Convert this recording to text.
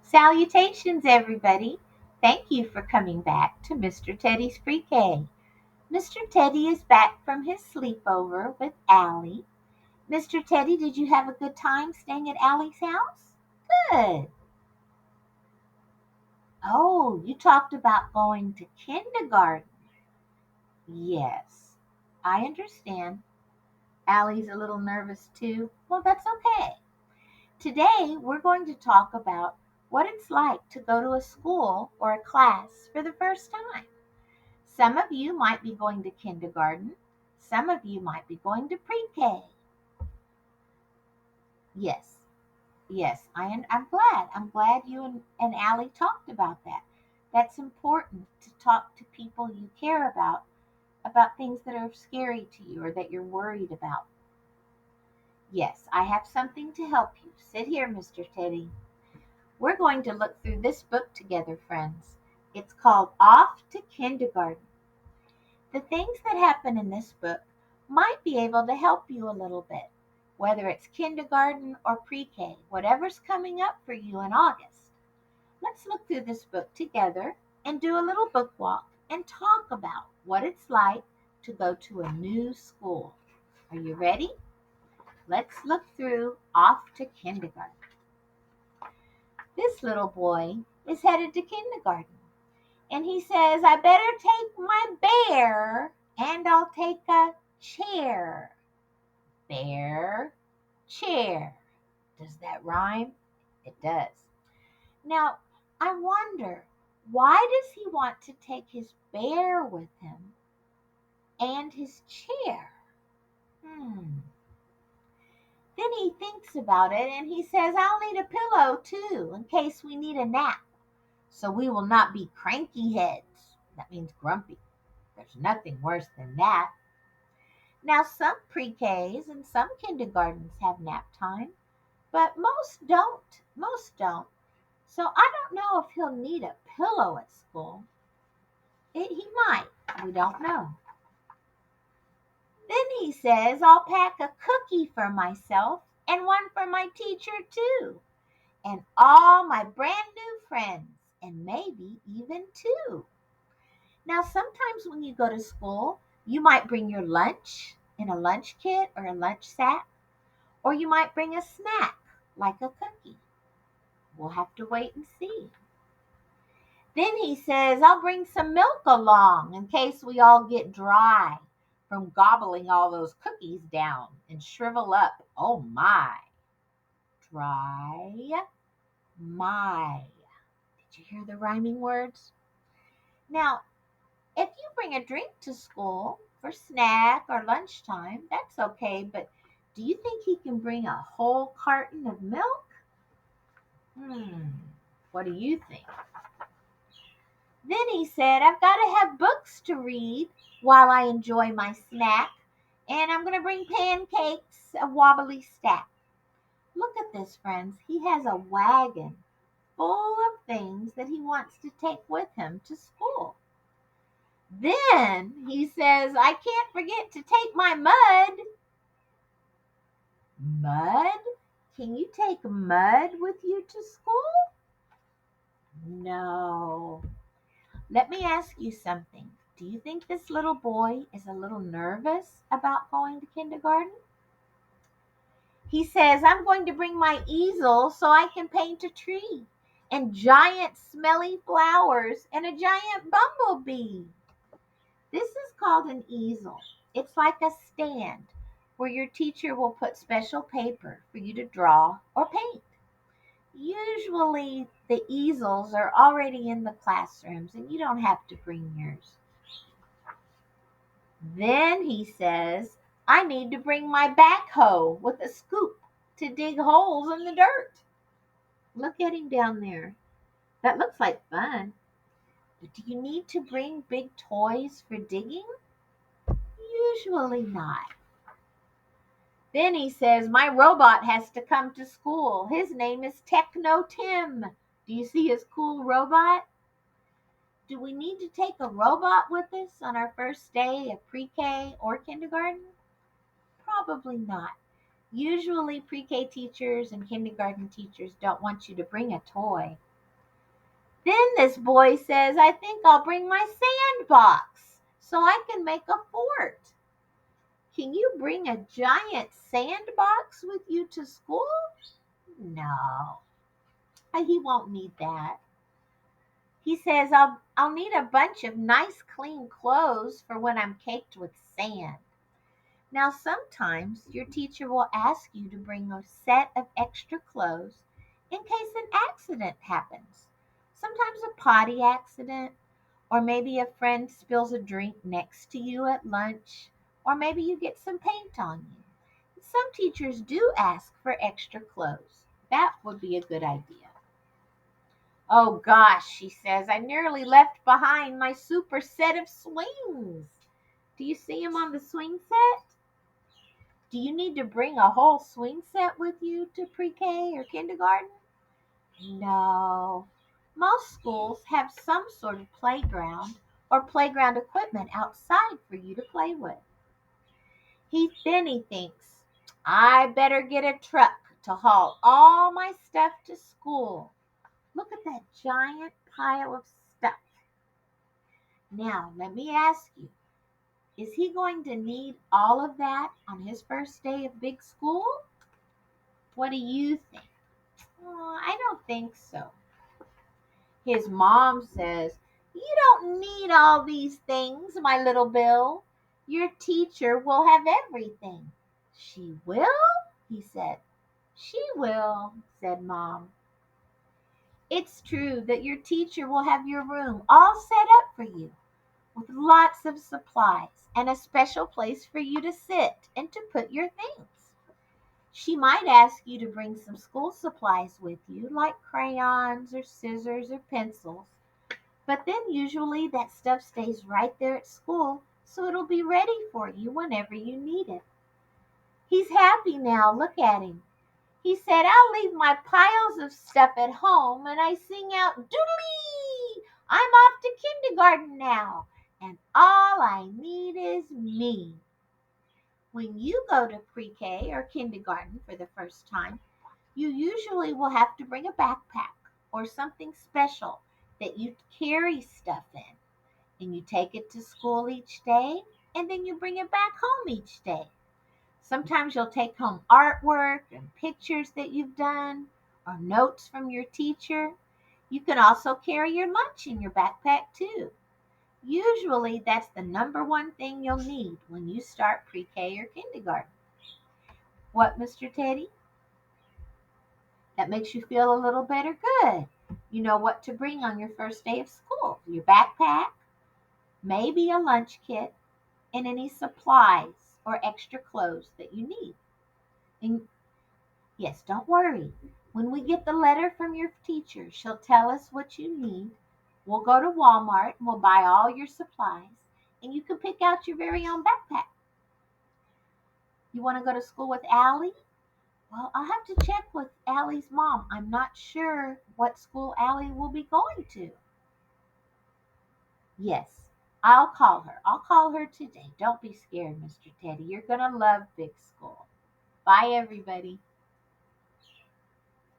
Salutations, everybody. Thank you for coming back to Mr. Teddy's Pre-K. Mr. Teddy is back from his sleepover with Allie. Mr. Teddy, did you have a good time staying at Allie's house? Good. Oh, you talked about going to kindergarten. Yes, I understand. Allie's a little nervous too. Well, that's okay. Today, we're going to talk about what it's like to go to a school or a class for the first time. Some of you might be going to kindergarten. Some of you might be going to pre-K. Yes, yes, I'm glad. I'm glad you and Allie talked about that. That's important to talk to people you care about things that are scary to you or that you're worried about. Yes, I have something to help you. Sit here, Mr. Teddy. We're going to look through this book together, friends. It's called Off to Kindergarten. The things that happen in this book might be able to help you a little bit, whether it's kindergarten or pre-K, whatever's coming up for you in August. Let's look through this book together and do a little book walk and talk about what it's like to go to a new school. Are you ready? Let's look through Off to Kindergarten. This little boy is headed to kindergarten. And he says, I better take my bear and I'll take a chair. Bear, chair. Does that rhyme? It does. Now, I wonder, why does he want to take his bear with him and his chair? Hmm. Then he thinks about it and he says, I'll need a pillow too in case we need a nap. So we will not be cranky heads. That means grumpy. There's nothing worse than that. Now, some pre-Ks and some kindergartens have nap time, but most don't. Most don't. So I don't know if he'll need a pillow at school. He might. We don't know. Then he says, I'll pack a cookie for myself and one for my teacher too, and all my brand new friends, and maybe even two. Now, sometimes when you go to school, you might bring your lunch in a lunch kit or a lunch sack, or you might bring a snack like a cookie. We'll have to wait and see. Then he says, I'll bring some milk along in case we all get dry from gobbling all those cookies down and shrivel up. Oh my. Dry my. Did you hear the rhyming words? Now, if you bring a drink to school for snack or lunchtime, that's okay, but do you think he can bring a whole carton of milk? Hmm, what do you think? Then he said, I've got to have books to read while I enjoy my snack, and I'm going to bring pancakes, a wobbly stack. Look at this, friends. He has a wagon full of things that he wants to take with him to school. Then he says, I can't forget to take my mud. Mud? Can you take mud with you to school? No. Let me ask you something. Do you think this little boy is a little nervous about going to kindergarten? He says, I'm going to bring my easel so I can paint a tree and giant smelly flowers and a giant bumblebee. This is called an easel. It's like a stand where your teacher will put special paper for you to draw or paint. Usually, the easels are already in the classrooms and you don't have to bring yours. Then he says, I need to bring my backhoe with a scoop to dig holes in the dirt. Look at him down there. That looks like fun. But do you need to bring big toys for digging? Usually not. Then he says, my robot has to come to school. His name is Techno Tim. Do you see his cool robot? Do we need to take a robot with us on our first day of pre-K or kindergarten? Probably not. Usually pre-K teachers and kindergarten teachers don't want you to bring a toy. Then this boy says, I think I'll bring my sandbox so I can make a fort. Can you bring a giant sandbox with you to school? No, he won't need that. He says, I'll need a bunch of nice clean clothes for when I'm caked with sand. Now, sometimes your teacher will ask you to bring a set of extra clothes in case an accident happens. Sometimes a potty accident, or maybe a friend spills a drink next to you at lunch, or maybe you get some paint on you. Some teachers do ask for extra clothes. That would be a good idea. Oh gosh, she says, I nearly left behind my super set of swings. Do you see him on the swing set? Do you need to bring a whole swing set with you to pre-K or kindergarten? No. Most schools have some sort of playground or playground equipment outside for you to play with. Then he thinks, I better get a truck to haul all my stuff to school. Look at that giant pile of stuff. Now, let me ask you, is he going to need all of that on his first day of big school? What do you think? Oh, I don't think so. His mom says, you don't need all these things, my little Bill. Your teacher will have everything. She will? He said. She will, said Mom. It's true that your teacher will have your room all set up for you with lots of supplies and a special place for you to sit and to put your things. She might ask you to bring some school supplies with you, like crayons or scissors or pencils. But then usually that stuff stays right there at school, so it'll be ready for you whenever you need it. He's happy now, look at him. He said, I'll leave my piles of stuff at home, and I sing out, doodly! I'm off to kindergarten now, and all I need is me. When you go to pre-K or kindergarten for the first time, you usually will have to bring a backpack or something special that you carry stuff in. And you take it to school each day, and then you bring it back home each day. Sometimes you'll take home artwork and pictures that you've done or notes from your teacher. You can also carry your lunch in your backpack too. Usually, that's the number one thing you'll need when you start pre-K or kindergarten. What, Mr. Teddy? That makes you feel a little better? Good. You know what to bring on your first day of school: your backpack, maybe a lunch kit, and any supplies or extra clothes that you need. And yes, don't worry. When we get the letter from your teacher, she'll tell us what you need. We'll go to Walmart and we'll buy all your supplies, and you can pick out your very own backpack. You want to go to school with Allie? Well, I'll have to check with Allie's mom. I'm not sure what school Allie will be going to. Yes, I'll call her. I'll call her today. Don't be scared, Mr. Teddy. You're going to love big school. Bye, everybody.